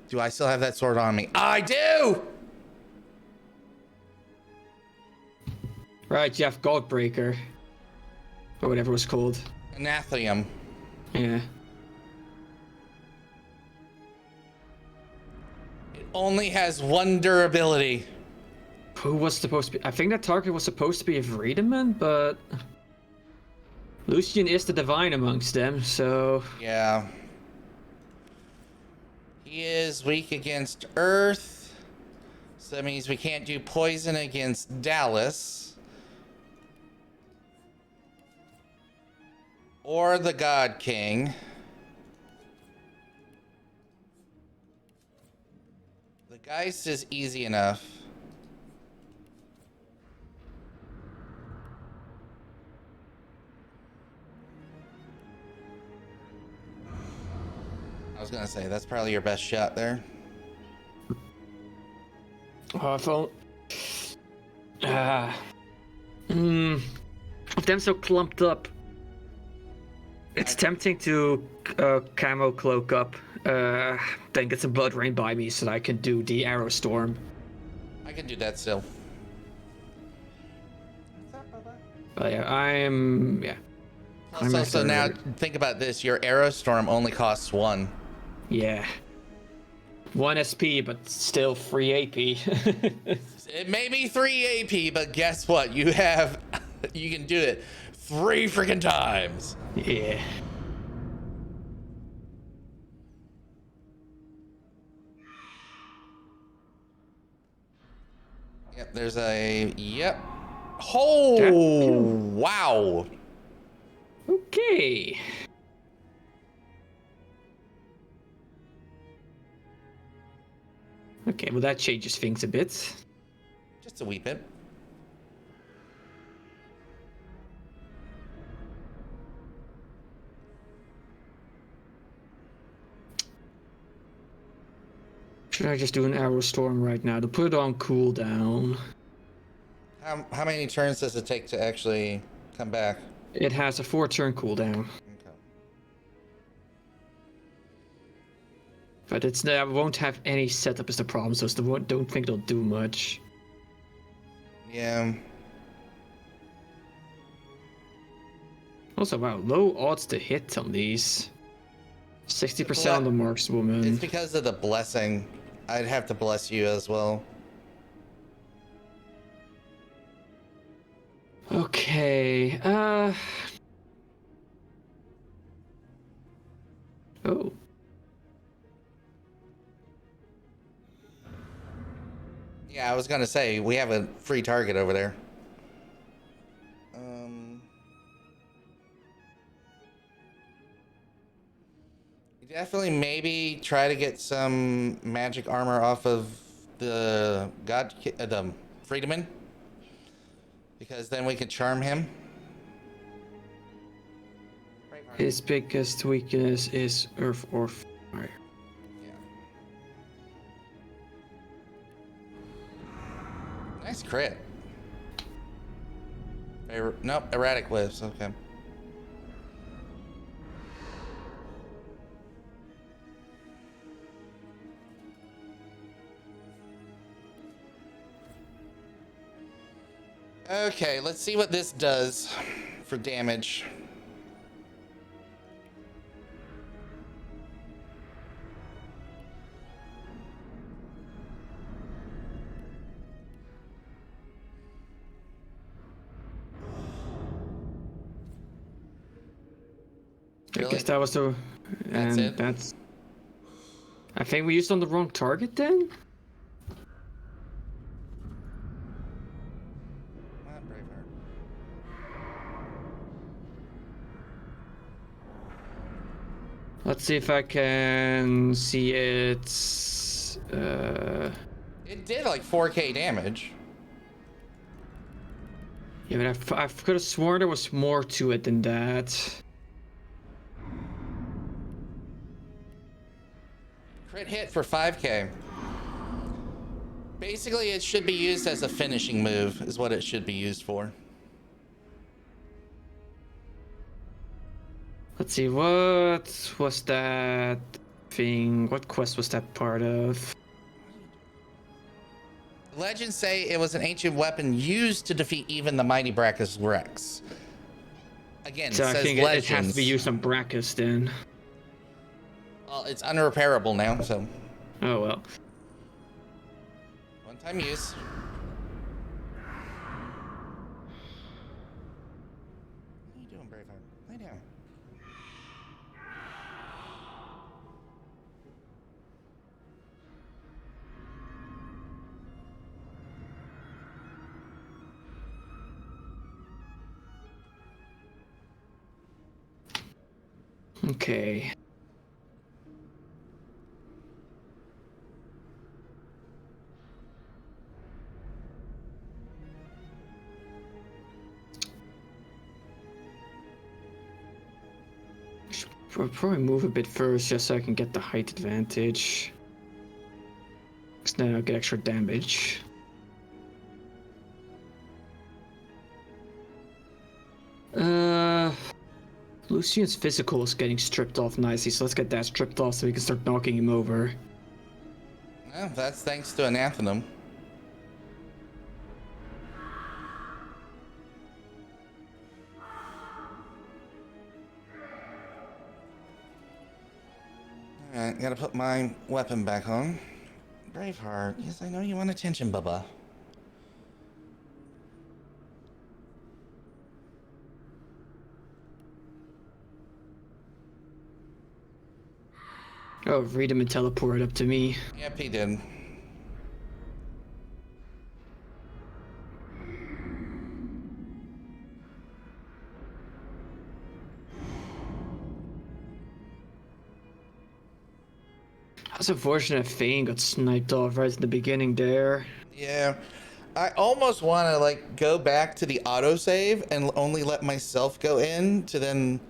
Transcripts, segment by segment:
Do I still have that sword on me? I do! Right, you have Godbreaker. Or whatever it was called. Anathema. Yeah. It only has one durability. Who was supposed to be? I think that target was supposed to be a Vredeman, but Lucian is the divine amongst them, so Yeah. He is weak against Earth. So that means we can't do poison against Dallas. Or the God King. The Geist is easy enough. I was gonna say, that's probably your best shot there. oh, I felt with them so clumped up. It's tempting to camo cloak up, then get some blood rain by me so that I can do the arrow storm. I can do that still. But yeah, I'm Also, now think about this: your arrow storm only costs 1. Yeah. 1 SP, but still 3 AP. It may be 3 AP, but guess what? You can do it 3 freaking times. Yeah. Yep, there's a... Yep. Oh, wow. Okay. Okay, well that changes things a bit. Just a wee bit. Should I just do an arrow storm right now to put it on cooldown? How many turns does it take to actually come back? It has a 4-turn cooldown. Okay. But I won't have any setup is the problem, so I don't think they'll do much. Yeah. Also, wow, low odds to hit on these. 60% on the markswoman. It's because of the blessing. I'd have to bless you as well. Okay, oh. Yeah, I was gonna say, we have a free target over there. Definitely maybe try to get some magic armor off of the the Freedman, because then we can charm him. His biggest weakness is earth or fire. Yeah. Nice crit. Nope, erratic whiffs. Okay. Okay, let's see what this does for damage. I guess that was the... That's it? That's... I think we used on the wrong target then? Let's see if I can see it. It did like 4k damage. Yeah, but I could have sworn there was more to it than that. Crit hit for 5k. Basically, it should be used as a finishing move, is what it should be used for. Let's see, what was that thing. What quest was that part of? Legends say it was an ancient weapon used to defeat even the mighty Brachus Rex. Again, So I says think it has to be legends. used on Brachus then. Well, it's unrepairable now, so Oh well. one-time use. What are you doing, Braveheart? Lay down. Okay. I'll probably move a bit first just so I can get the height advantage. Because then I'll get extra damage. Lucian's physical is getting stripped off nicely, so let's get that stripped off so we can start knocking him over. Well, that's thanks to Anathem. Alright, gotta put my weapon back on. Braveheart, yes, I know you want attention, Bubba. Oh, read him and teleport up to me. Yep, he did. That's unfortunate Fane got sniped off right at the beginning there. Yeah. I almost want to, like, go back to the autosave and only let myself go in to then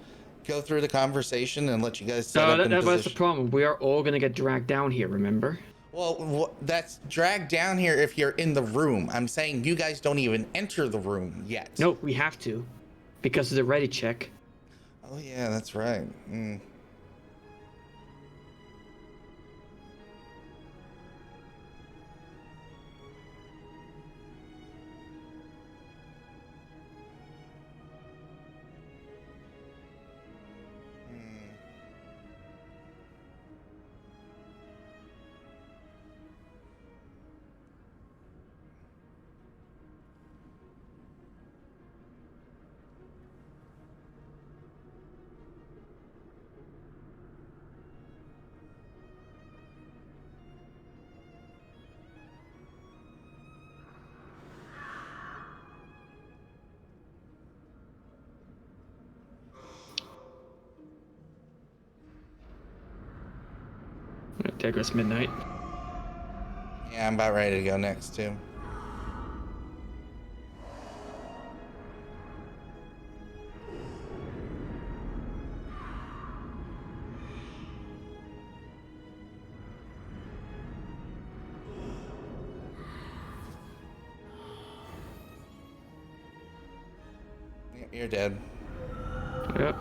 go through the conversation and let you guys set up in That's the position. problem. We are all gonna get dragged down here, remember? Well, that's dragged down here if you're in the room. I'm saying you guys don't even enter the room yet. No, we have to. Because of the ready check. Oh, yeah, that's right. There goes midnight. Yeah, I'm about ready to go next, too. You're dead. Yep.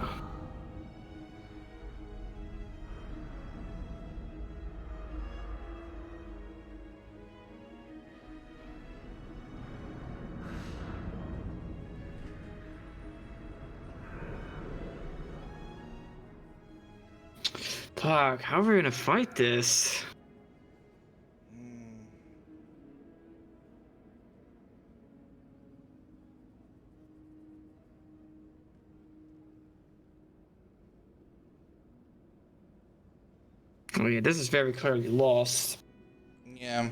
Fuck, how are we gonna fight this? Oh yeah, this is very clearly lost. Yeah.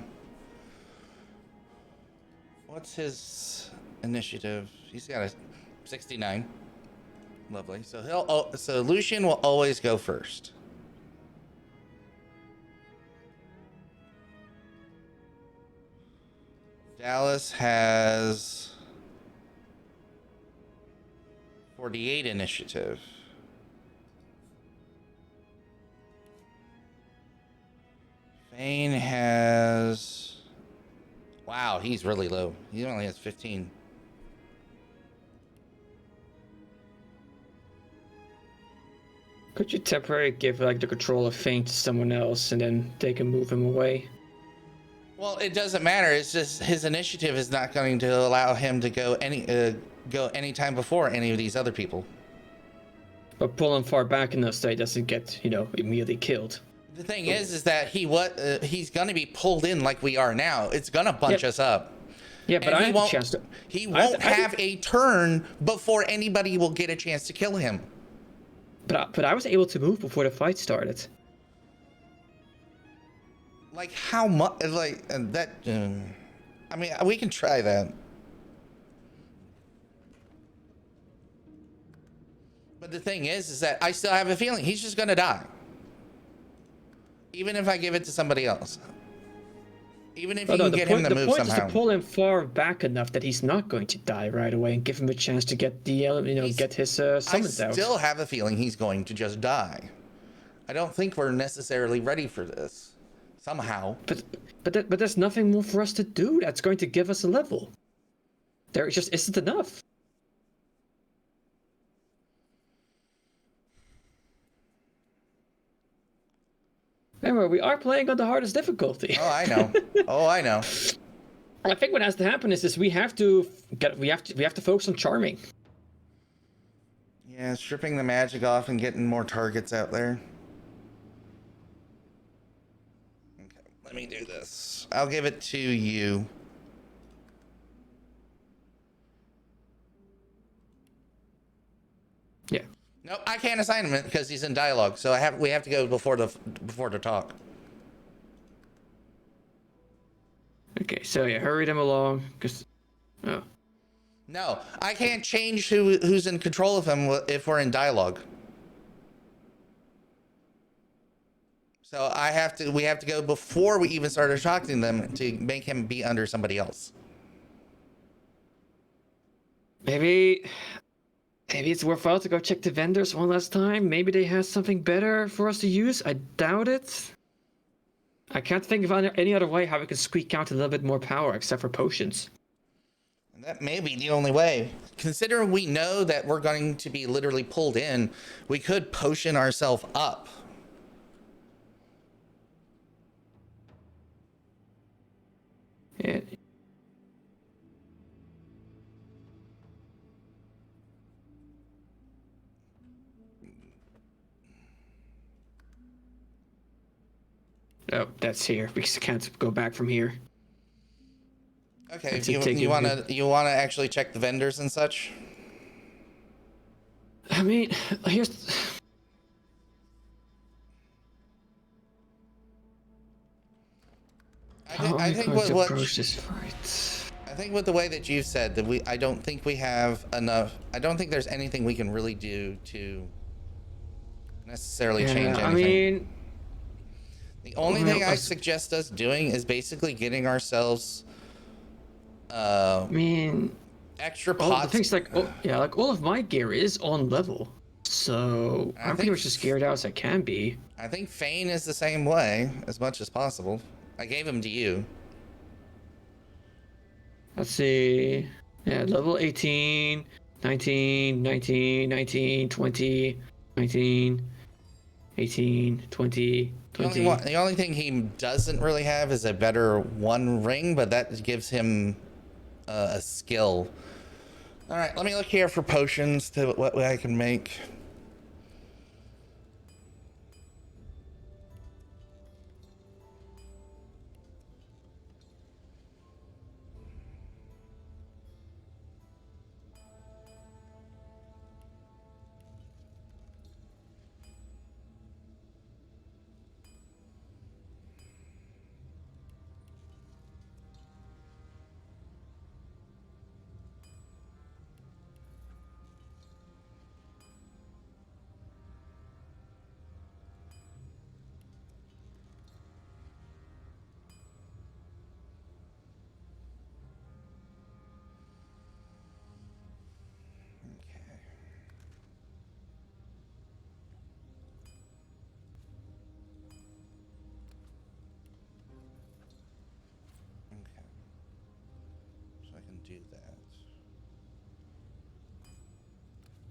What's his initiative? He's got a 69. Lovely. So so Lucian will always go first. Dallas has 48 initiative. Fane has... Wow, he's really low. He only has 15. Could you temporarily give like the control of Fane to someone else, and then they can move him away? Well, it doesn't matter. It's just his initiative is not going to allow him to go any time before any of these other people. But pull him far back enough so he doesn't get, immediately killed. The thing is that he's going to be pulled in like we are now. It's going to bunch us up. Yeah, but and I have a chance to. He won't have a turn before anybody will get a chance to kill him. But I was able to move before the fight started. Like how much? Like that? I mean, we can try that. But the thing is that I still have a feeling he's just gonna die. Even if I give it to somebody else. Even if you can get him to move somehow. The point is to pull him far back enough that he's not going to die right away and give him a chance to get the, get his summons out. I still have a feeling he's going to just die. I don't think we're necessarily ready for this. Somehow. But there's nothing more for us to do that's going to give us a level. There just isn't enough. Remember, we are playing on the hardest difficulty. Oh, I know. Oh, I know. I think what has to happen is we have to focus on charming. Yeah, stripping the magic off and getting more targets out there. Okay, let me do this. I'll give it to you. Yeah. Nope, I can't assign him because he's in dialogue. So we have to go before the talk. Okay, so yeah, hurry them along, cause. Oh. No, I can't change who's in control of him if we're in dialogue. So we have to go before we even started talking to them to make him be under somebody else. Maybe it's worthwhile to go check the vendors one last time. Maybe they have something better for us to use. I doubt it. I can't think of any other way how we can squeak out a little bit more power except for potions. That may be the only way. Considering we know that we're going to be literally pulled in, we could potion ourselves up. Yeah. Oh, that's here. We can't go back from here. Okay, you wanna actually check the vendors and such? I mean, here's. I think with the way that you said that I don't think we have enough. I don't think there's anything we can really do to necessarily change anything. I mean, the only thing I suggest us doing is basically getting ourselves. Extra pots. The things like all of my gear is on level, so I'm pretty much as geared out as I can be. I think Fane is the same way, as much as possible. I gave him to you. Let's see. Yeah, level 18, 19, 19, 19, 20, 19, 18, 20, 20. The only thing he doesn't really have is a better one ring, but that gives him a skill. All right, let me look here for potions to what I can make. Do that.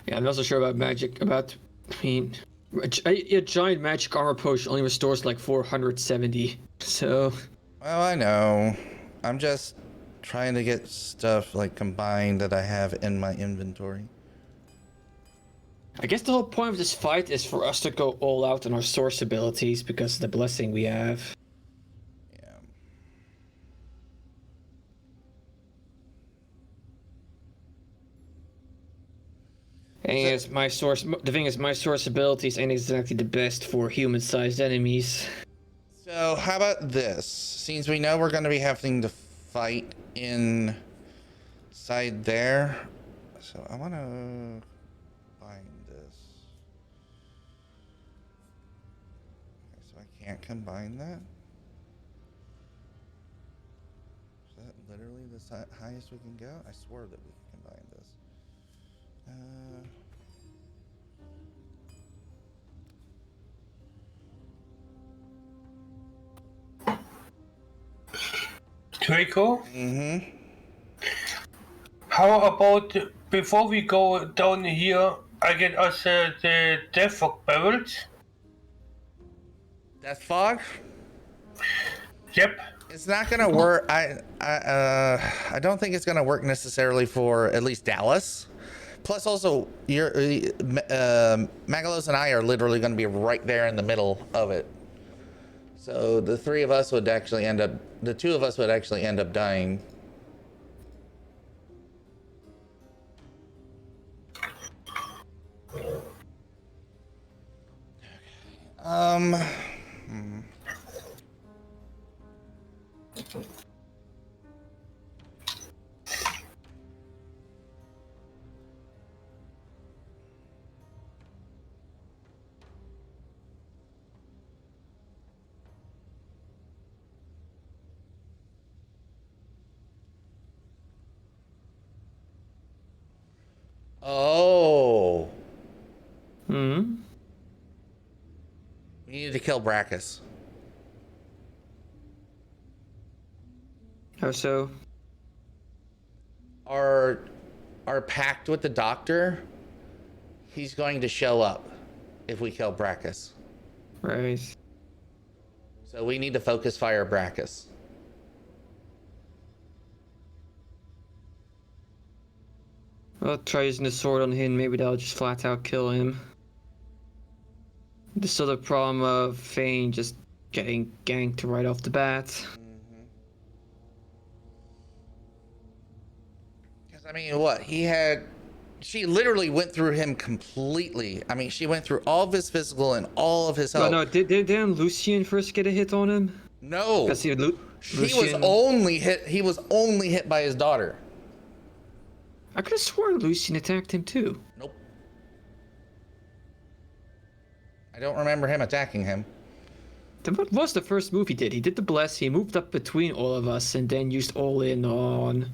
Yeah, I'm not so sure about magic. A giant magic armor potion only restores like 470. So Well, I know. I'm just trying to get stuff like combined that I have in my inventory. I guess the whole point of this fight is for us to go all out on our source abilities because of the blessing we have. Yeah. And it's my source. The thing is, my source abilities ain't exactly the best for human-sized enemies. So how about this? Since we know we're going to be having to fight inside there, so I want to find this. Okay, so I can't combine that. Is that literally the highest we can go? I swore that we could combine this. Draco, Mm-hmm. how about before we go down here, I get us the death of barrels? Death fog? Yep. It's not gonna work. I don't think it's gonna work necessarily for at least Dallas. Plus, also, Magalos and I are literally gonna be right there in the middle of it. So the three of us would actually end up. The two of us would actually end up dying. Oh. Hmm. We need to kill Brackus. How so? Our pact with the doctor. He's going to show up if we kill Brackus. Right. So we need to focus fire Brackus. I'll try using the sword on him. Maybe that'll just flat out kill him. There's still the problem of Fane just getting ganked right off the bat. Because, I mean, what? She literally went through him completely. I mean, she went through all of his physical and all of his health. No, didn't Lucian first get a hit on him? No. Because He was only hit by his daughter. I could have sworn Lucian attacked him too. Nope. I don't remember him attacking him. Then what was the first move he did? He did the bless, he moved up between all of us, and then used all in on...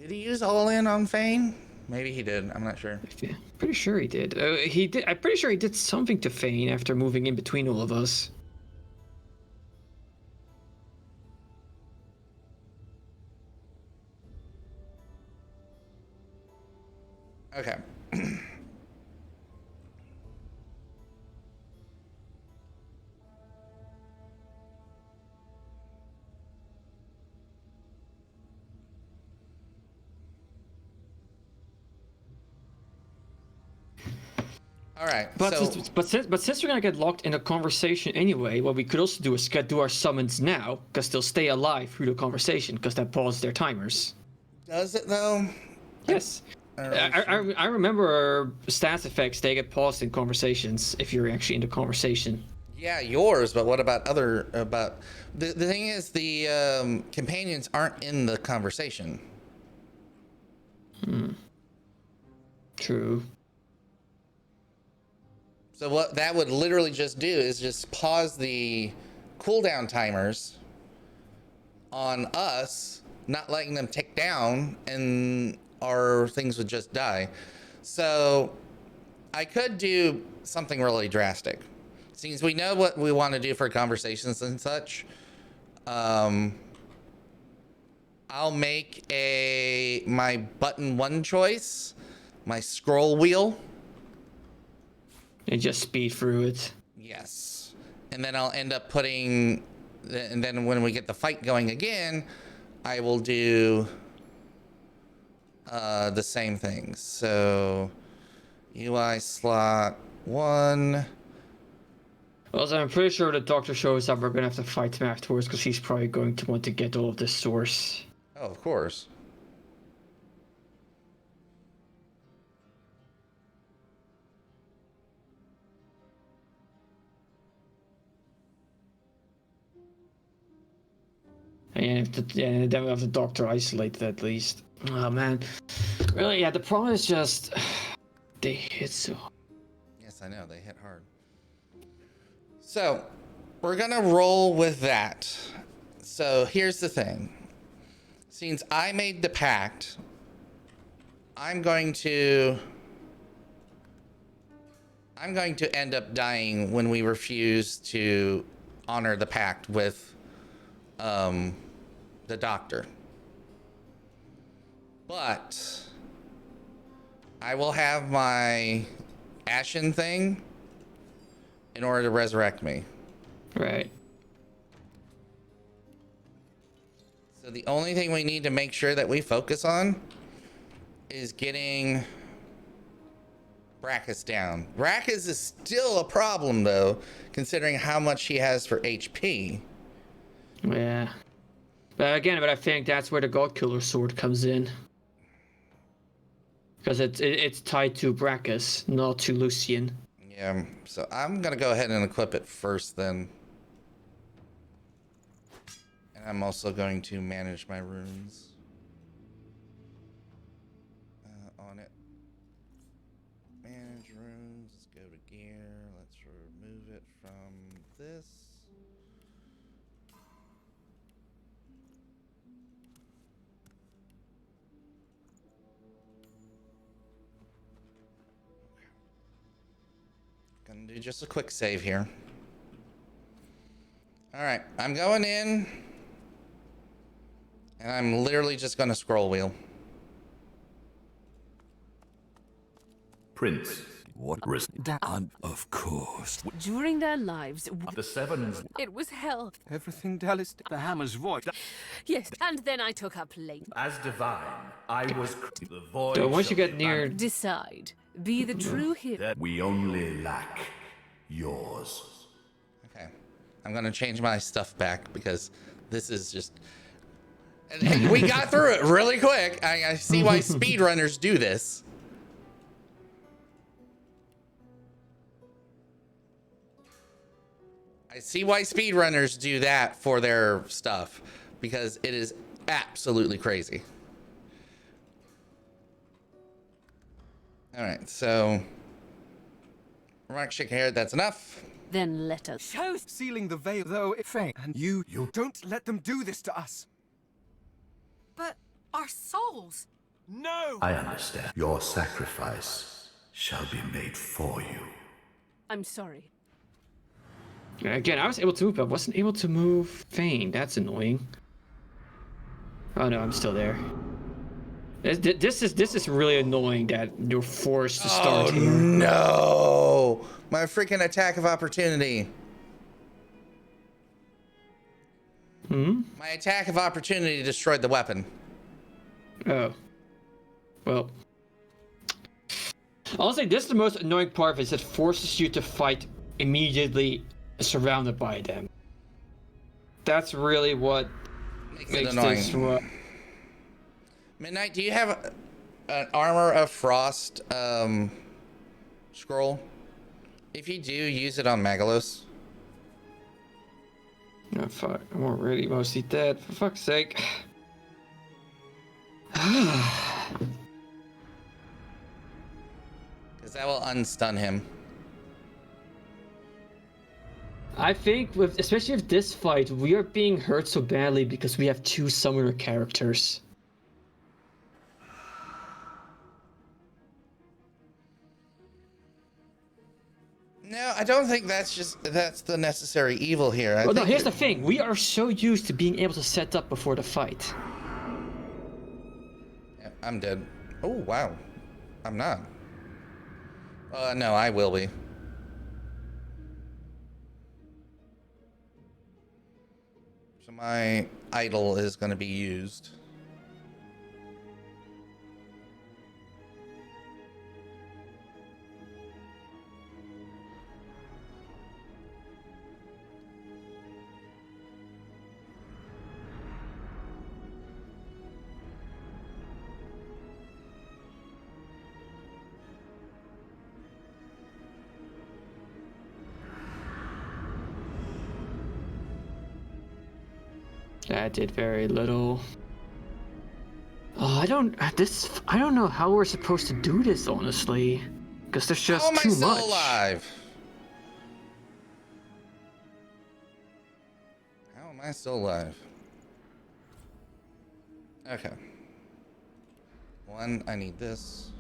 Did he use all in on Fane? Maybe he did. I'm not sure. Pretty sure he did. He did. I'm pretty sure he did something to Fane after moving in between all of us. Okay. All right. But So, since we're gonna get locked in a conversation anyway, what we could also do is do our summons now, because they'll stay alive through the conversation, because that pauses their timers. does it though? Yes. I remember stats effects, they get paused in conversations if you're actually in the conversation. Yeah, yours, but what about the thing is the companions aren't in the conversation. True. So what that would literally just do is just pause the cooldown timers on us, not letting them tick down, and our things would just die. So I could do something really drastic. Since we know what we want to do for conversations and such, I'll make my button one choice, my scroll wheel. And just speed through it. Yes. And then I'll end up putting, and then when we get the fight going again, I will do the same things. So UI slot 1. Also, I'm pretty sure the doctor shows up. We're gonna have to fight him afterwards because he's probably going to want to get all of this source. Oh, of course. And then we have the doctor isolated at least. Oh man, really? Yeah. The problem is just they hit so hard. Yes, I know they hit hard. So we're gonna roll with that. So here's the thing. Since I made the pact, I'm going to end up dying when we refuse to honor the pact with the doctor. But I will have my ashen thing in order to resurrect me. Right. So the only thing we need to make sure that we focus on is getting Brackus down. Brackus is still a problem though, considering how much he has for HP. Yeah. But I think that's where the God Killer sword comes in. Because it's tied to Brackus, not to Lucian. Yeah, so I'm gonna go ahead and equip it first then. And I'm also going to manage my runes on it. Manage runes, let's go to gear, let's remove it from this. Gonna do just a quick save here. All right, I'm going in, and I'm literally just gonna scroll wheel. Prince, what risk? And of course. During their lives, The Sevens. it was hell. Everything Dallas, the hammer's voice. Yes, and then I took up late. As divine, I was the voice. So once you of get the near, Decide. Be the true hero. that we only lack yours. Okay, I'm gonna change my stuff back because this is just. And we got through it really quick. I see why speedrunners do this. I see why speedrunners do that for their stuff because it is absolutely crazy. All right, so Rock shake hair, that's enough. Then let us show. Sealing the veil, though, if and you don't let them do this to us. But our souls. No! I understand. Your sacrifice shall be made for you. I'm sorry. again, I was able to move, but I wasn't able to move Fane. That's annoying. Oh no, I'm still there. This is really annoying that you're forced to start here. No! My freaking attack of opportunity. My attack of opportunity destroyed the weapon. Oh. Well. Honestly, this is the most annoying part of it, is it forces you to fight immediately surrounded by them. That's really what Makes makes it annoying. this Midnight, do you have an Armor of Frost scroll? If you do, use it on Magalos. Oh, fuck. I'm already mostly dead, for fuck's sake. Because that will unstun him. I think, especially with this fight, we are being hurt so badly because we have two summoner characters. No, I don't think that's the necessary evil here. Well, no, here's the thing. We are so used to being able to set up before the fight. Yeah, I'm dead. Oh, wow. I'm not. No, I will be. my idol is going to be used. That did very little. Oh, I don't know how we're supposed to do this, honestly. Because there's just How am I too still much. alive? How am I still alive? Okay. One, I need this.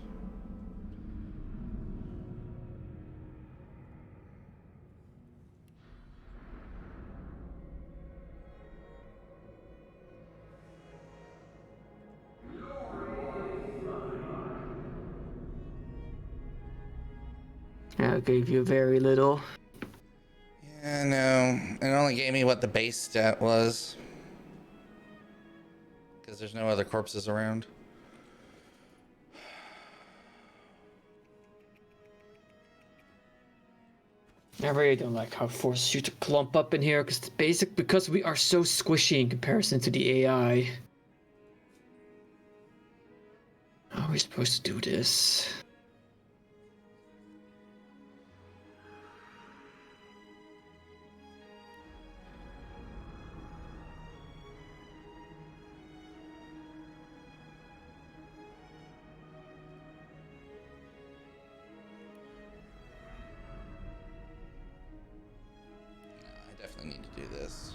I gave you very little. Yeah, no. It only gave me what the base stat was. Because there's no other corpses around. I really don't like how it forces you to clump up in here because we are so squishy in comparison to the AI. How are we supposed to do this? I definitely need to do this.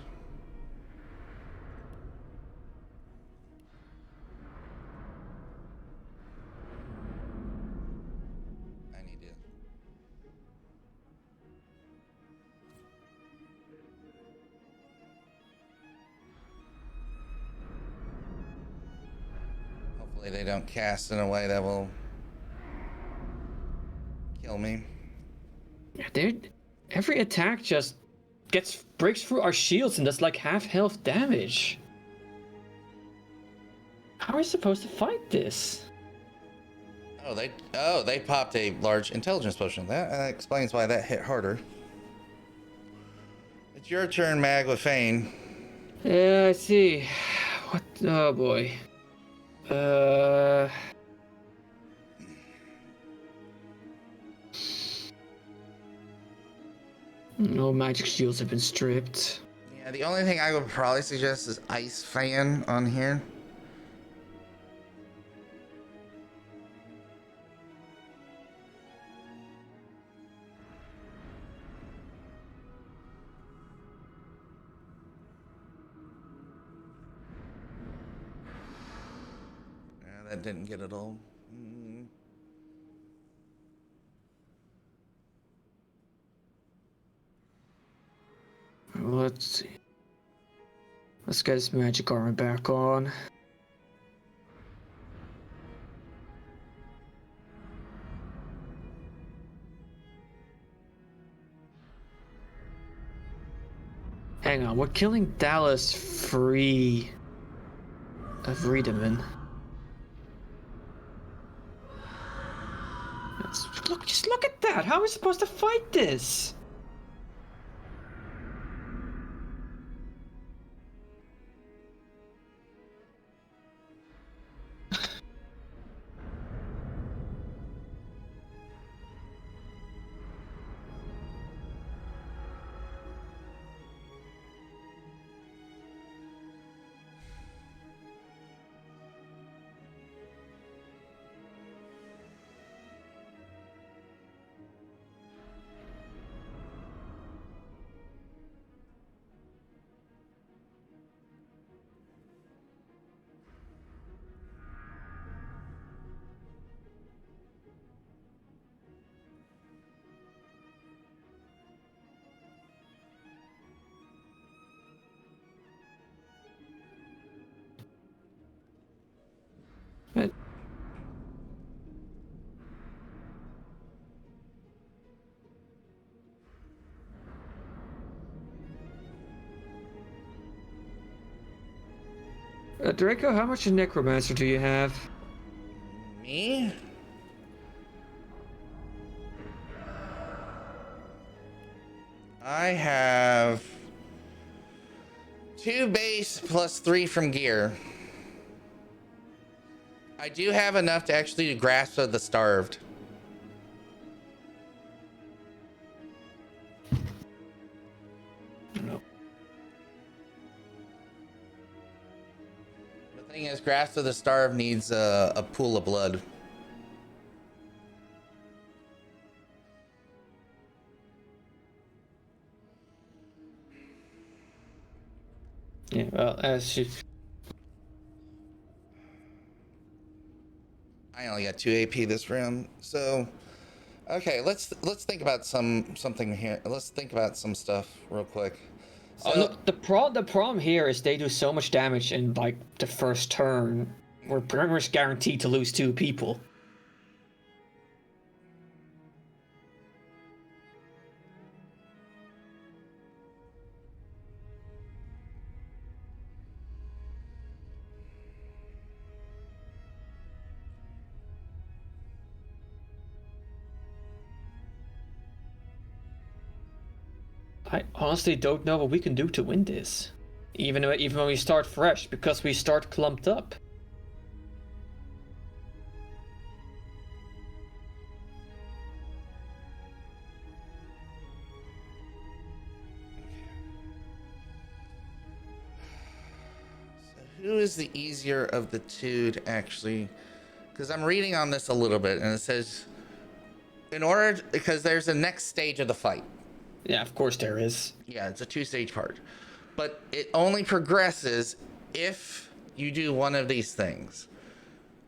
I need to. Hopefully they don't cast in a way that will kill me. Every attack just breaks through our shields and does like half health damage. How are we supposed to fight this? Oh, they popped a large intelligence potion. That explains why that hit harder. It's your turn, Mag with Fane. Yeah, I see. What? Oh boy. No magic shields have been stripped. Yeah, the only thing I would probably suggest is Ice Fan on here. Yeah, that didn't get it all. Let's see. Let's get his magic armor back on. Hang on, we're killing Dallas free of Riedemann. Just look at that! How are we supposed to fight this? Draco, how much necromancer do you have? Me? I have 2 base plus 3 from gear. I do have enough to actually do Grasp of the Starved. No. The thing is, Grasp of the Starved needs a pool of blood. Yeah, well, as you... I only got 2 AP this round, so okay. Let's think about something here. Let's think about some stuff real quick. So, Oh, no, the problem here is they do so much damage in like the first turn. We're pretty much guaranteed to lose 2 people. I honestly don't know what we can do to win this. Even when we start fresh, because we start clumped up. who is the easier of the two to actually? Because I'm reading on this a little bit, and it says, because there's a next stage of the fight. Yeah, of course there is. Yeah, it's a 2-stage part. But it only progresses if you do one of these things.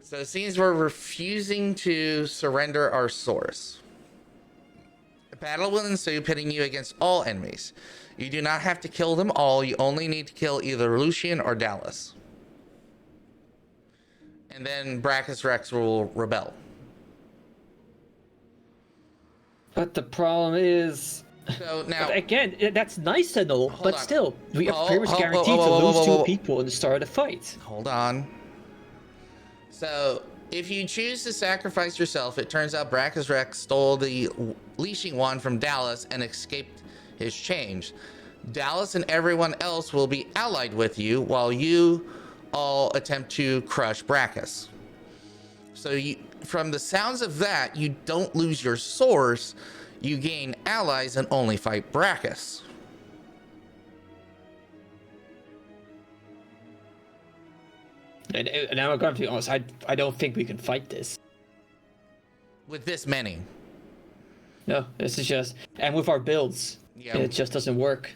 So it seems we're refusing to surrender our source. A battle will ensue, pitting you against all enemies. You do not have to kill them all. You only need to kill either Lucian or Dallas. And then Brachus Rex will rebel. But the problem is... So now, again, that's nice and all, but on. still, we are pretty much guaranteed to lose two people in the start of the fight. Hold on. So, if you choose to sacrifice yourself, it turns out Brachus Rex stole the leashing wand from Dallas and escaped his chains. Dallas and everyone else will be allied with you while you all attempt to crush Brachus. So, from the sounds of that, you don't lose your source. You gain allies and only fight Brachus. And I'm going to be honest, I don't think we can fight this. With this many. No, this is just... And with our builds, Yeah. it just doesn't work.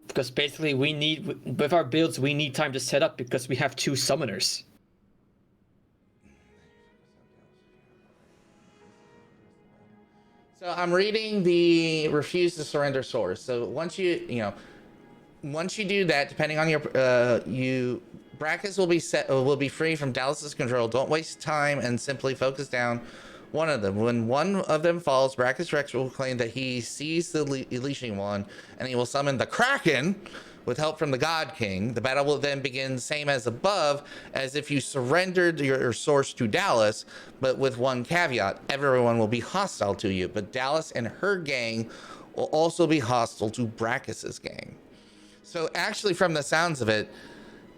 Because basically with our builds, we need time to set up because we have 2 summoners. So I'm reading the refuse to surrender source. So once you do that, depending on your Brachus will be free from Dallas's control. Don't waste time and simply focus down one of them. When one of them falls, Brachus Rex will claim that he sees the leashing one, and he will summon the Kraken with help from the God King. The battle will then begin same as above, as if you surrendered your source to Dallas, but with one caveat: everyone will be hostile to you, but Dallas and her gang will also be hostile to Brachus's gang. So actually, from the sounds of it,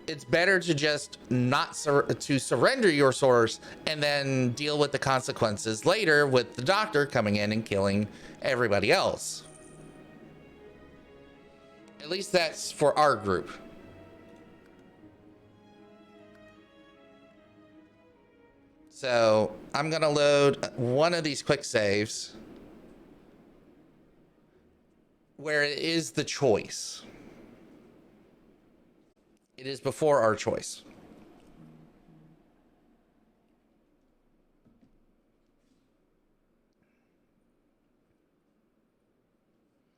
it's better to just not to surrender your source and then deal with the consequences later, with the doctor coming in and killing everybody else. At least that's for our group. So I'm gonna load one of these quick saves where it is the choice. It is before our choice.